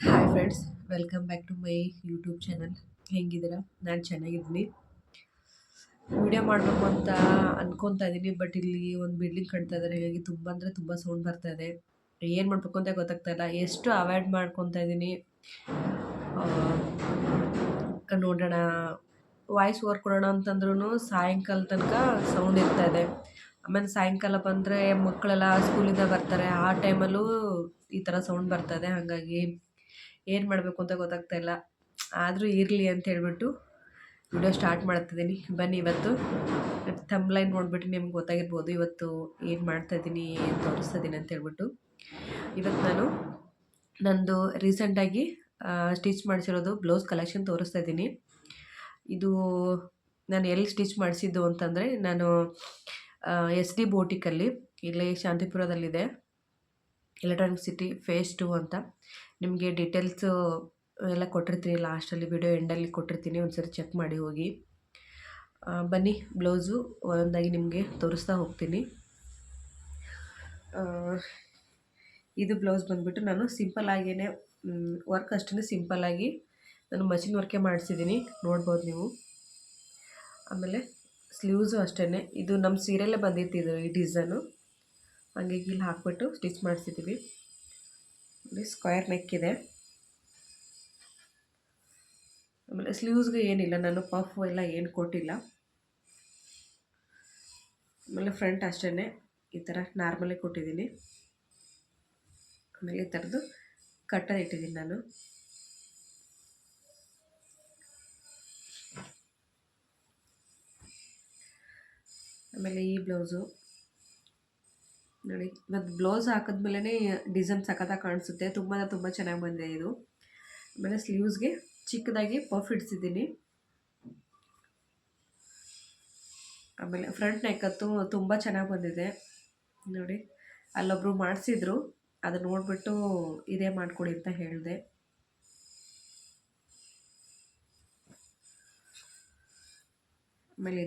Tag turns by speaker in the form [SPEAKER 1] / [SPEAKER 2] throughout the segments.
[SPEAKER 1] Hi friends, welcome back to my YouTube channel. ಹೆಂಗಿದ್ದೀರಾ? ನಾನು ಚೆನ್ನಾಗಿದ್ದೀನಿ. ವಿಡಿಯೋ ಮಾಡಬೇಕು ಅಂತ ಅನ್ಕೊತಾ ಇದ್ದೀನಿ, ಬಟ್ ಇಲ್ಲಿ ಒಂದು ಬಿಲ್ಡಿಂಗ್ ಕಟ್ತಾ ಇದ್ದಾರೆ. ಹಾಗಾಗಿ ತುಂಬ ಅಂದರೆ ತುಂಬ ಸೌಂಡ್ ಬರ್ತಾ ಇದೆ. ಏನು ಮಾಡಬೇಕು ಅಂತ ಗೊತ್ತಾಗ್ತಾ ಇಲ್ಲ. ಎಷ್ಟು ಅವಾಯ್ಡ್ ಮಾಡ್ಕೊತಾ ಇದ್ದೀನಿ. ನೋಡೋಣ, ವಾಯ್ಸ್ ಓವರ್ ಕೊಡೋಣ ಅಂತಂದ್ರೂ ಸಾಯಂಕಾಲ ತನಕ ಸೌಂಡ್ ಇರ್ತಾ ಇದೆ. ಆಮೇಲೆ ಸಾಯಂಕಾಲ ಬಂದರೆ ಮಕ್ಕಳೆಲ್ಲ ಸ್ಕೂಲಿಂದ ಬರ್ತಾರೆ. ಆ ಟೈಮಲ್ಲೂ ಈ ಥರ ಸೌಂಡ್ ಬರ್ತಾ ಇದೆ. ಹಾಗಾಗಿ ಏನು ಮಾಡಬೇಕು ಅಂತ ಗೊತ್ತಾಗ್ತಾ ಇಲ್ಲ. ಆದರೂ ಇರಲಿ ಅಂತ ಹೇಳ್ಬಿಟ್ಟು ವಿಡಿಯೋ ಸ್ಟಾರ್ಟ್ ಮಾಡ್ತಿದ್ದೀನಿ. ಬನ್ನಿ, ಇವತ್ತು ಥಂಬ್ಲೈನ್ ನೋಡಿಬಿಟ್ಟು ನಿಮ್ಗೆ ಗೊತ್ತಾಗಿರ್ಬೋದು ಇವತ್ತು ಏನು ಮಾಡ್ತಾಯಿದ್ದೀನಿ, ಏನು ತೋರಿಸ್ತಾ ಇದ್ದೀನಿ ಅಂತ ಹೇಳ್ಬಿಟ್ಟು. ಇವತ್ತು ನಾನು ನಂದು ರೀಸೆಂಟಾಗಿ ಸ್ಟಿಚ್ ಮಾಡಿಸಿರೋದು ಬ್ಲೌಸ್ ಕಲೆಕ್ಷನ್ ತೋರಿಸ್ತಾ ಇದ್ದೀನಿ. ಇದು ನಾನು ಎಲ್ಲಿ ಸ್ಟಿಚ್ ಮಾಡಿಸಿದ್ದು ಅಂತಂದರೆ, ನಾನು ಎಸ್ ಡಿ ಬೋಟಿಕಲ್ಲಿ, ಇಲ್ಲೇ ಶಾಂತಿಪುರದಲ್ಲಿದೆ, ಎಲೆಕ್ಟ್ರಾನಿಕ್ ಸಿಟಿ ಫೇಸ್ 2 ಅಂತ. ನಿಮಗೆ ಡೀಟೇಲ್ಸು ಎಲ್ಲ ಕೊಟ್ಟಿರ್ತೀನಿ, ಲಾಸ್ಟಲ್ಲಿ ವಿಡಿಯೋ ಎಂಡಲ್ಲಿ ಕೊಟ್ಟಿರ್ತೀನಿ, ಒಂದ್ಸರಿ ಚೆಕ್ ಮಾಡಿ ಹೋಗಿ. ಬನ್ನಿ, ಬ್ಲೌಸು ಒಂದೊಂದಾಗಿ ನಿಮಗೆ ತೋರಿಸ್ತಾ ಹೋಗ್ತೀನಿ. ಇದು ಬ್ಲೌಸ್ ಬಂದುಬಿಟ್ಟು ನಾನು ಸಿಂಪಲ್ಲಾಗೇ ವರ್ಕ್ ಅಷ್ಟೇ ಸಿಂಪಲ್ಲಾಗಿ ನಾನು ಮಷಿನ್ ವರ್ಕೇ ಮಾಡಿಸಿದ್ದೀನಿ, ನೋಡ್ಬೋದು ನೀವು. ಆಮೇಲೆ ಸ್ಲೀವ್ಸು ಅಷ್ಟೇ, ಇದು ನಮ್ಮ ಸೀರೆಯಲ್ಲೇ ಬಂದಿತ್ತು ಈ ಡಿಸೈನು. ಹಾಗಾಗಿ ಇಲ್ಲಿ ಹಾಕ್ಬಿಟ್ಟು ಸ್ಟಿಚ್ ಮಾಡಿಸಿದ್ದೀವಿ. ಇಲ್ಲಿ ಸ್ಕ್ವೇರ್ ನೆಕ್ ಇದೆ. ಆಮೇಲೆ ಸ್ಲೀವ್ಸ್ಗೆ ಏನಿಲ್ಲ, ನಾನು ಪಫ್ ಎಲ್ಲ ಏನು ಕೊಟ್ಟಿಲ್ಲ. ಆಮೇಲೆ ಫ್ರಂಟ್ ಅಷ್ಟೇ ಈ ಥರ ನಾರ್ಮಲೇ ಕೊಟ್ಟಿದ್ದೀನಿ. ಆಮೇಲೆ ಈ ಥರದ್ದು ಕಟ್ಟರ್ ಇಟ್ಟಿದ್ದೀನಿ ನಾನು. ಆಮೇಲೆ ಈ ಬ್ಲೌಸು ನೋಡಿ, ಮತ್ತು ಬ್ಲೌಸ್ ಹಾಕಿದ್ಮೇಲೆ ಡಿಸೈನ್ ಸಖತ್ತಾಗಿ ಕಾಣಿಸುತ್ತೆ. ತುಂಬ ಚೆನ್ನಾಗಿ ಬಂದಿದೆ ಇದು. ಆಮೇಲೆ ಸ್ಲೀವ್ಸ್ಗೆ ಚಿಕ್ಕದಾಗಿ ಪಫ್ ಇಡ್ಸಿದ್ದೀನಿ. ಆಮೇಲೆ ಫ್ರಂಟ್ ನೆಕ್ಕತ್ತು ತುಂಬ ಚೆನ್ನಾಗಿ ಬಂದಿದೆ ನೋಡಿ. ಅಲ್ಲೊಬ್ಬರು ಮಾಡಿಸಿದ್ರು, ಅದು ನೋಡಿಬಿಟ್ಟು ಇದೇ ಮಾಡಿಕೊಡಿ ಅಂತ ಹೇಳಿದೆ. ಆಮೇಲೆ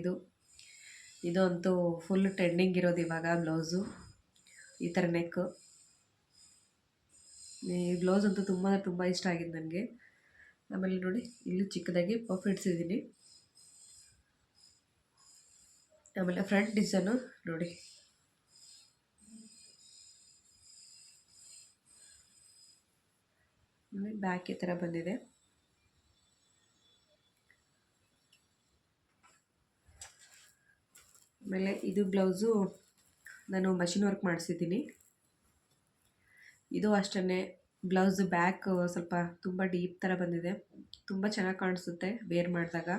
[SPEAKER 1] ಇದು ಅಂತೂ ಫುಲ್ ಟ್ರೆಂಡಿಂಗ್ ಇರೋದು ಇವಾಗ ಬ್ಲೌಸು, ಈ ಥರ ನೆಕ್. ಈ ಬ್ಲೌಸ್ ಅಂತೂ ತುಂಬ ಇಷ್ಟ ಆಗಿದೆ ನನಗೆ. ಆಮೇಲೆ ನೋಡಿ, ಇಲ್ಲಿ ಚಿಕ್ಕದಾಗಿ ಪಫ್ ಇಡ್ಸಿದ್ದೀನಿ. ಆಮೇಲೆ ಫ್ರಂಟ್ ಡಿಸೈನು ನೋಡಿ, ಬ್ಯಾಕ್ ಈ ಥರ ಬಂದಿದೆ. ಆಮೇಲೆ ಇದು ಬ್ಲೌಸು ನಾನು ಮಷಿನ್ ವರ್ಕ್ ಮಾಡಿಸಿದ್ದೀನಿ. ಇದು ಅಷ್ಟೇ, ಬ್ಲೌಸ್ ಬ್ಯಾಕ್ ಸ್ವಲ್ಪ ತುಂಬ ಡೀಪ್ ಥರ ಬಂದಿದೆ, ತುಂಬ ಚೆನ್ನಾಗಿ ಕಾಣಿಸುತ್ತೆ ವೇರ್ ಮಾಡಿದಾಗ.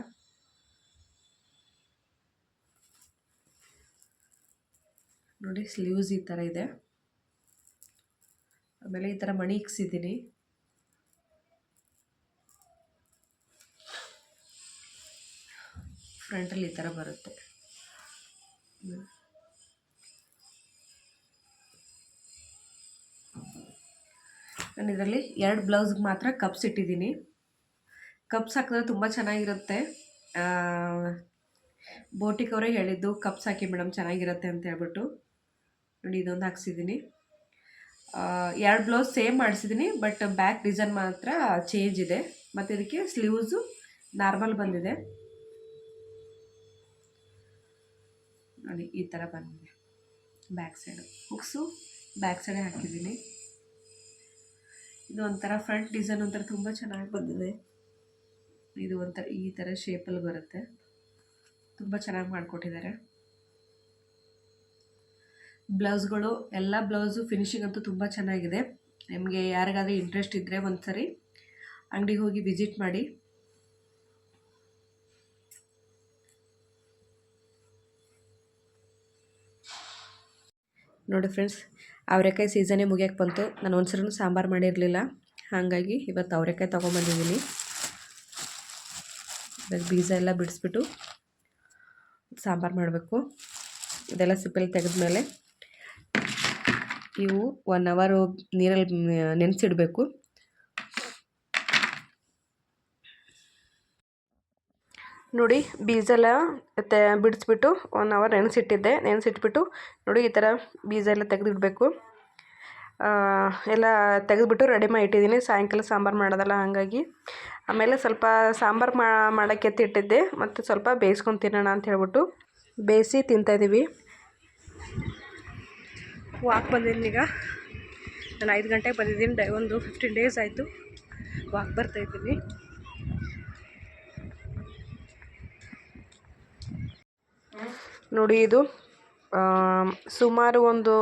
[SPEAKER 1] ನೋಡಿ, ಸ್ಲೀವ್ಸ್ ಈ ಥರ ಇದೆ. ಆಮೇಲೆ ಈ ಥರ ಮಣಿ ಇಕ್ಸಿದ್ದೀನಿ. ಫ್ರಂಟಲ್ಲಿ ಈ ಥರ ಬರುತ್ತೆ. ನಾನು ಇದರಲ್ಲಿ 2 ಬ್ಲೌಸ್ಗೆ ಮಾತ್ರ ಕಪ್ಸ್ ಇಟ್ಟಿದ್ದೀನಿ. ಕಪ್ಸ್ ಹಾಕಿದ್ರೆ ತುಂಬ ಚೆನ್ನಾಗಿರುತ್ತೆ. ಬೋಟಿಕ್ ಅವರೇ ಹೇಳಿದ್ದು ಕಪ್ಸ್ ಹಾಕಿ ಮೇಡಮ್ ಚೆನ್ನಾಗಿರುತ್ತೆ ಅಂತ ಹೇಳ್ಬಿಟ್ಟು. ನೋಡಿ, ಇದೊಂದು ಹಾಕ್ಸಿದ್ದೀನಿ. 2 ಬ್ಲೌಸ್ ಸೇಮ್ ಮಾಡಿಸಿದ್ದೀನಿ, ಬಟ್ ಬ್ಯಾಕ್ ಡಿಸೈನ್ ಮಾತ್ರ ಚೇಂಜ್ ಇದೆ. ಮತ್ತು ಇದಕ್ಕೆ ಸ್ಲೀವ್ಸು ನಾರ್ಮಲ್ ಬಂದಿದೆ ನೋಡಿ, ಈ ಥರ ಬಂದಿದೆ. ಬ್ಯಾಕ್ ಸೈಡು ಹುಕ್ಸು ಬ್ಯಾಕ್ ಸೈಡೇ ಹಾಕಿದ್ದೀನಿ. ಇದು ಒಂಥರ ಫ್ರಂಟ್ ಡಿಸೈನ್ ಒಂಥರ ತುಂಬ ಚೆನ್ನಾಗಿ ಬಂದಿದೆ. ಇದು ಒಂಥರ ಈ ಥರ ಶೇಪಲ್ಲಿ ಬರುತ್ತೆ, ತುಂಬ ಚೆನ್ನಾಗಿ ಮಾಡಿಕೊಟ್ಟಿದ್ದಾರೆ. ಬ್ಲೌಸ್ಗಳು ಎಲ್ಲ ಬ್ಲೌಸು ಫಿನಿಶಿಂಗ್ ಅಂತೂ ತುಂಬ ಚೆನ್ನಾಗಿದೆ. ನಿಮಗೆ ಯಾರಿಗಾದ್ರೂ ಇಂಟ್ರೆಸ್ಟ್ ಇದ್ದರೆ ಒಂದು ಸರಿ ಅಂಗಡಿಗೆ ಹೋಗಿ ವಿಸಿಟ್ ಮಾಡಿ. ನೋಡಿ ಫ್ರೆಂಡ್ಸ್, ಅವರೆಕಾಯಿ ಸೀಸನೇ ಮುಗಿಯೋಕ್ಕೆ ಬಂತು. ನಾನು ಒಂದ್ಸರಿನೂ ಸಾಂಬಾರು ಮಾಡಿರಲಿಲ್ಲ, ಹಾಗಾಗಿ ಇವತ್ತು ಅವರೆಕಾಯಿ ತೊಗೊಂಬಂದಿದ್ದೀನಿ. ಬೀಜ ಎಲ್ಲ ಬಿಡಿಸ್ಬಿಟ್ಟು ಸಾಂಬಾರು ಮಾಡಬೇಕು. ಇದೆಲ್ಲ ಸಿಪ್ಪೆಲ್ಲಿ ತೆಗೆದ್ಮೇಲೆ ಇವು 1 ಅವರು ನೀರಲ್ಲಿ ನೆನೆಸಿಡಬೇಕು. ನೋಡಿ, ಬೀಜ ಎಲ್ಲ ಬಿಡಿಸ್ಬಿಟ್ಟು 1 ಅವರ್ ನೆನೆಸಿಟ್ಟಿದ್ದೆ. ನೆನೆಸಿಟ್ಬಿಟ್ಟು ನೋಡಿ, ಈ ಥರ ಬೀಜ ಎಲ್ಲ ತೆಗೆದಿಡಬೇಕು.
[SPEAKER 2] ಎಲ್ಲ ತೆಗೆದುಬಿಟ್ಟು ರೆಡಿ ಮಾಡಿ ಇಟ್ಟಿದ್ದೀನಿ. ಸಾಯಂಕಾಲ ಸಾಂಬಾರು ಮಾಡೋದಲ್ಲ ಹಾಗಾಗಿ. ಆಮೇಲೆ ಸ್ವಲ್ಪ ಸಾಂಬಾರು ಮಾಡೋಕ್ಕೆ ಎತ್ತಿಟ್ಟಿದ್ದೆ, ಮತ್ತು ಸ್ವಲ್ಪ ಬೇಯಿಸ್ಕೊಂಡು ತಿನ್ನೋಣ ಅಂತ ಹೇಳ್ಬಿಟ್ಟು ಬೇಯಿಸಿ ತಿಂತಾಯಿದ್ದೀವಿ. ವಾಕ್ ಬಂದಿದ್ದೀನಿ ಈಗ. ನಾನು 5 ಗಂಟೆಗೆ ಬಂದಿದ್ದೀನಿ. ಒಂದು 15 ಡೇಸ್ ಆಯಿತು ವಾಕ್ ಬರ್ತಾಯಿದ್ದೀನಿ. ನೋಡಿ, ಇದು ಸುಮಾರು ಒಂದು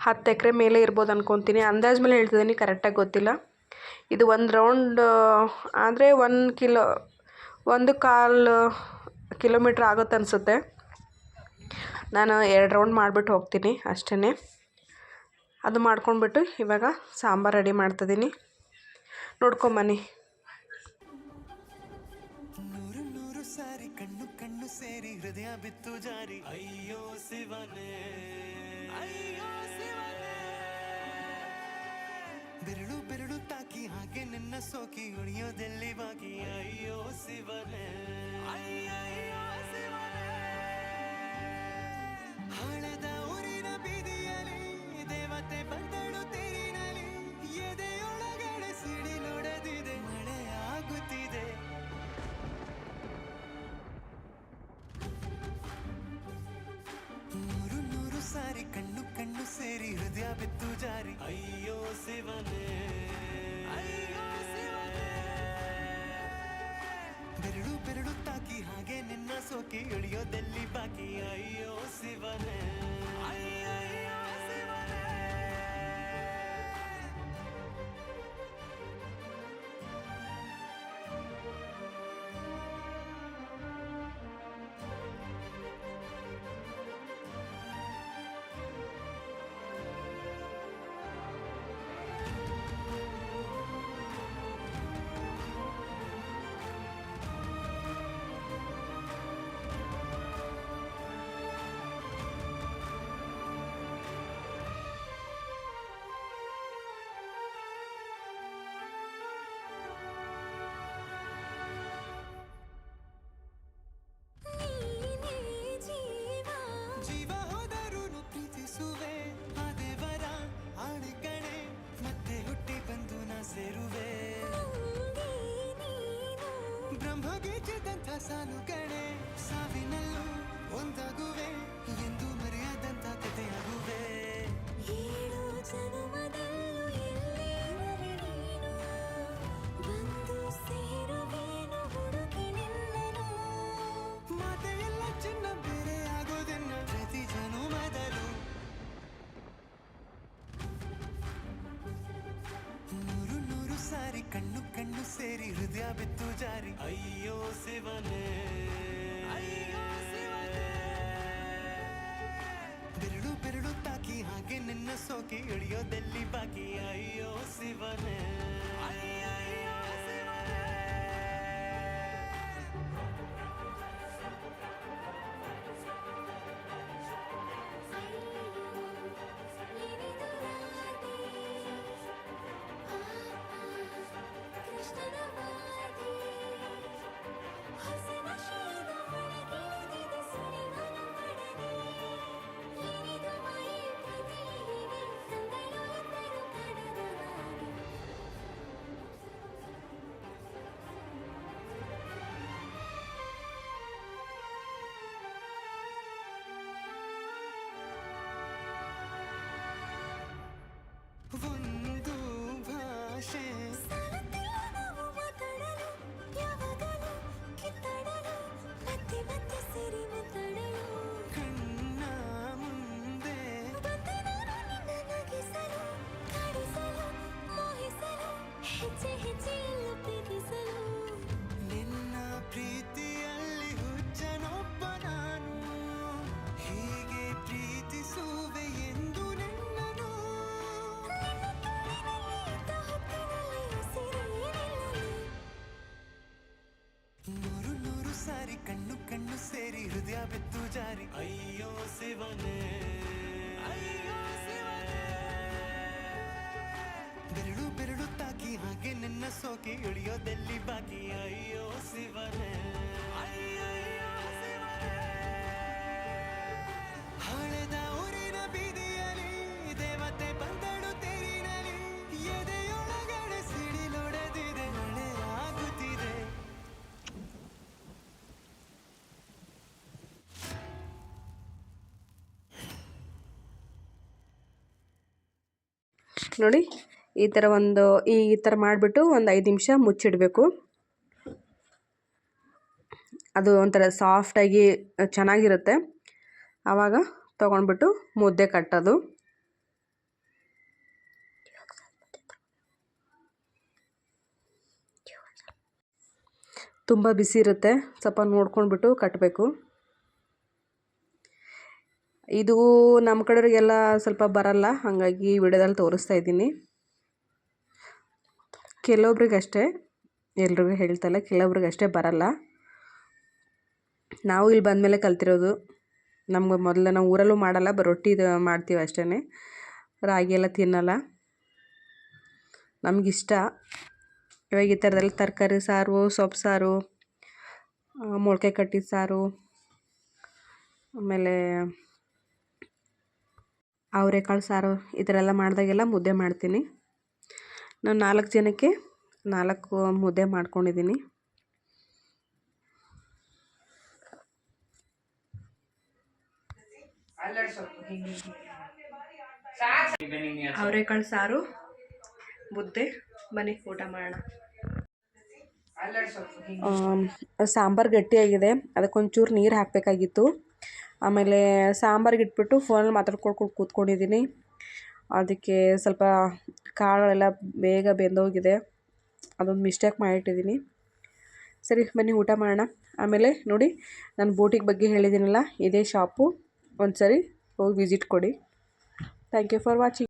[SPEAKER 2] 10 ಎಕರೆ ಮೇಲೆ ಇರ್ಬೋದು ಅನ್ಕೊತೀನಿ. ಅಂದಾಜು ಮೇಲೆ ಹೇಳ್ತಿದ್ದೀನಿ, ಕರೆಕ್ಟಾಗಿ ಗೊತ್ತಿಲ್ಲ. ಇದು ಒಂದು ರೌಂಡ್ ಆದರೆ 1.25 ಕಿಲೋಮೀಟ್ರ್ ಆಗುತ್ತೆ ಅನಿಸುತ್ತೆ. ನಾನು 2 ರೌಂಡ್ ಮಾಡಿಬಿಟ್ಟು ಹೋಗ್ತೀನಿ ಅಷ್ಟೇ. ಅದು ಮಾಡ್ಕೊಂಡ್ಬಿಟ್ಟು ಇವಾಗ ಸಾಂಬಾರು ರೆಡಿ ಮಾಡ್ತಿದ್ದೀನಿ, ನೋಡ್ಕೊಂಬನ್ನಿ.
[SPEAKER 3] ನೂರು ಸಾರಿ ಕಣ್ಣು ಕಣ್ಣು ಸೇರಿ ಹೃದಯ ಬಿತ್ತು ಜಾರಿ ಅಯ್ಯೋ ಶಿವನೇ, ಅಯ್ಯೋ ಶಿವನೇ. ಬೆರಳು ಬೆರಳು ತಾಕಿ ಹಾಗೆ ನಿನ್ನ ಸೋಕಿ ಉಳಿಯೋದೆಲ್ಲಿ ಬಾಕಿ ಅಯ್ಯೋ ಶಿವನೇ, ಅಯ್ಯಯ್ಯೋ ಶಿವನೇ. ಹಳದ ಊರಿನ ಬೀದಿಯಲ್ಲಿ ದೇವತೆ ಬಂದಳು ತೇರಿನಲ್ಲಿ, ಎದೆಯೊಳಗಡೆ ಸಿಡಿಲೊಡೆದಿದೆ, ಮಳೆಯಾಗುತ್ತಿದೆ. ನೂರು ಸಾರಿ ಕಣ್ಣು ಕಣ್ಣು ಸೇರಿ ಹೃದಯ ಬಿತ್ತು ಜಾರಿ ಅಯ್ಯೋ ಶಿವನೇ, ಅಯ್ಯೋ ಶಿವನೇ. ಬೆರಳು ಬೆರಳು ತಾಕಿ ಹಾಗೆ ನಿನ್ನ ಸೋಕಿ ಇಳಿಯೋದೆಲ್ಲಿ ಬಾಕಿ ಅಯ್ಯೋ ಶಿವನೇ, ಅಯ್ಯಯ್ಯೋ ಶಿವನೇ. ಜೀವ ಹೋದರೂ ಪ್ರೀತಿಸುವೆ, ಆ ದೇವರ ಆಣೆಗಣೆ, ಮತ್ತೆ ಹುಟ್ಟಿ ಬಂದು ನಾ ಸೇರುವೆ. ಬ್ರಹ್ಮಗೀಚಿದಂಥ ಸಾಲುಗಣೆ, ಸಾವಿನಲ್ಲೂ ಒಂದಾಗುವೆ, ಎಂದು ಮರೆಯದಂಥ ಕಥೆಯಾಗುವೆ. ಮಾತೆಯೆಲ್ಲ ಚಿನ್ನ ಬೇರೆ ಆಗೋದನ್ನ ಪ್ರತಿ ಜನುಮದಲು. ನೂರು ಸಾರಿ ಕಣ್ಣು ಕಣ್ಣು ಸೇರಿ ಹೃದಯ ಬಿತ್ತು ಜಾರಿ ಅಯ್ಯೋ ಶಿವನೇ, ಅಯ್ಯೋ ಶಿವನೇ. ಬೆರಳು ಬೆರಳು ತಾಕಿ ಹಾಗೆ ನಿನ್ನ ಸೋಕಿ ಇಳಿಯೋದೆಲ್ಲಿ ಬಾಕಿ ಅಯ್ಯೋ ಶಿವನೇ, ಅಯ್ಯಯ್ಯೋ ಶಿವನೇ. ಒಂದು ಭಾಷೆ ಕಣ್ಣ ಮುಂದೆ ನಿನ್ನ ಪ್ರೀತಿಯಲ್ಲಿ ಹುಚ್ಚನೊಬ್ಬ ನಾನು, ಹೀಗೆ ಪ್ರೀತಿಸುವೆ ಎಂದು ನಿನ್ನನು. ನೂರು ಸಾರಿ ಕಣ್ಣು ಕಣ್ಣು ಸೇರಿ ಹೃದಯ ಬಿತ್ತು ಜಾರಿ ಅಯ್ಯೋ ಶಿವನೇ, ಅಯ್ಯೋ ಶಿವನೇ. ಬೆರಳು ಬೆರಳು ತಾಕಿ ಹಾಗೆ ನಿನ್ನ ಸೋಕಿ ಇಳಿಯೋದೆಲ್ಲಿ ಬಾಕಿ ಅಯ್ಯೋ ಶಿವನೇ, ಅಯ್ಯಯ್ಯೋ ಶಿವನೇ. ಹಳೆದ ಊರಿನ ಬೀದಿಯಲ್ಲಿ ದೇವತೆ ಬಂದಳು
[SPEAKER 2] ನೋಡಿ ಈ ಥರ ಮಾಡಿಬಿಟ್ಟು ಒಂದು 5 ನಿಮಿಷ ಮುಚ್ಚಿಡಬೇಕು. ಅದು ಒಂಥರ ಸಾಫ್ಟಾಗಿ ಚೆನ್ನಾಗಿರುತ್ತೆ. ಆವಾಗ ತೊಗೊಂಡ್ಬಿಟ್ಟು ಮುದ್ದೆ ಕಟ್ಟೋದು. ತುಂಬ ಬಿಸಿ ಇರುತ್ತೆ, ಸ್ವಲ್ಪ ನೋಡ್ಕೊಂಡ್ಬಿಟ್ಟು ಕಟ್ಟಬೇಕು. ಇದು ನಮ್ಮ ಕಡೆಯವರಿಗೆಲ್ಲ ಸ್ವಲ್ಪ ಬರಲ್ಲ, ಹಾಗಾಗಿ ವಿಡಿಯೋದಲ್ಲಿ ತೋರಿಸ್ತಾ ಇದ್ದೀನಿ. ಕೆಲವೊಬ್ರಿಗಷ್ಟೇ, ಎಲ್ರಿಗೂ ಹೇಳ್ತಲ್ಲ, ಕೆಲವೊಬ್ರಿಗಷ್ಟೇ ಬರಲ್ಲ. ನಾವು ಇಲ್ಲಿ ಬಂದಮೇಲೆ ಕಲ್ತಿರೋದು. ನಮ್ಗೆ ಮೊದಲು ನಾವು ಊರಲ್ಲೂ ಮಾಡಲ್ಲ, ರೊಟ್ಟಿ ಮಾಡ್ತೀವಿ ಅಷ್ಟೇ. ರಾಗಿ ಎಲ್ಲ ತಿನ್ನಲ್ಲ, ನಮಗಿಷ್ಟ. ಇವಾಗ ಈ ಥರದಲ್ಲಿ ತರಕಾರಿ ಸಾರು, ಸೊಪ್ಪು ಸಾರು, ಮೊಳಕೆ ಕಟ್ಟಿದ ಸಾರು, ಆಮೇಲೆ ಅವರೆಕಾಳು ಸಾರು ಈ ಥರ ಎಲ್ಲ ಮಾಡಿದಾಗೆಲ್ಲ ಮುದ್ದೆ ಮಾಡ್ತೀನಿ. ನಾನು 4 ಜನಕ್ಕೆ 4 ಮುದ್ದೆ ಮಾಡ್ಕೊಂಡಿದ್ದೀನಿ. ಅವರೆಕಾಳು ಸಾರು ಮುದ್ದೆ, ಬನ್ನಿ ಊಟ ಮಾಡೋಣ. ಸಾಂಬಾರು ಗಟ್ಟಿಯಾಗಿದೆ, ಅದಕ್ಕೊಂಚೂರು ನೀರು ಹಾಕಬೇಕಾಗಿತ್ತು. ಆಮೇಲೆ ಸಾಂಬಾರಿಗೆ ಇಟ್ಬಿಟ್ಟು ಫೋನಲ್ಲಿ ಮಾತಾಡ್ಕೊಂಡು ಕೂತ್ಕೊಂಡಿದ್ದೀನಿ. ಅದಕ್ಕೆ ಸ್ವಲ್ಪ ಕಾಳೆಲ್ಲ ಬೇಗ ಬೆಂದೋಗಿದೆ, ಅದೊಂದು ಮಿಸ್ಟೇಕ್ ಮಾಡಿಟ್ಟಿದ್ದೀನಿ. ಸರಿ ಬನ್ನಿ ಊಟ ಮಾಡೋಣ. ಆಮೇಲೆ ನೋಡಿ, ನಾನು ಬೋಟಿಗೆ ಬಗ್ಗೆ ಹೇಳಿದ್ದೀನಲ್ಲ, ಇದೇ ಶಾಪು, ಒಂದು ಸರಿ ಹೋಗಿ ವಿಸಿಟ್ ಕೊಡಿ. Thank you for watching.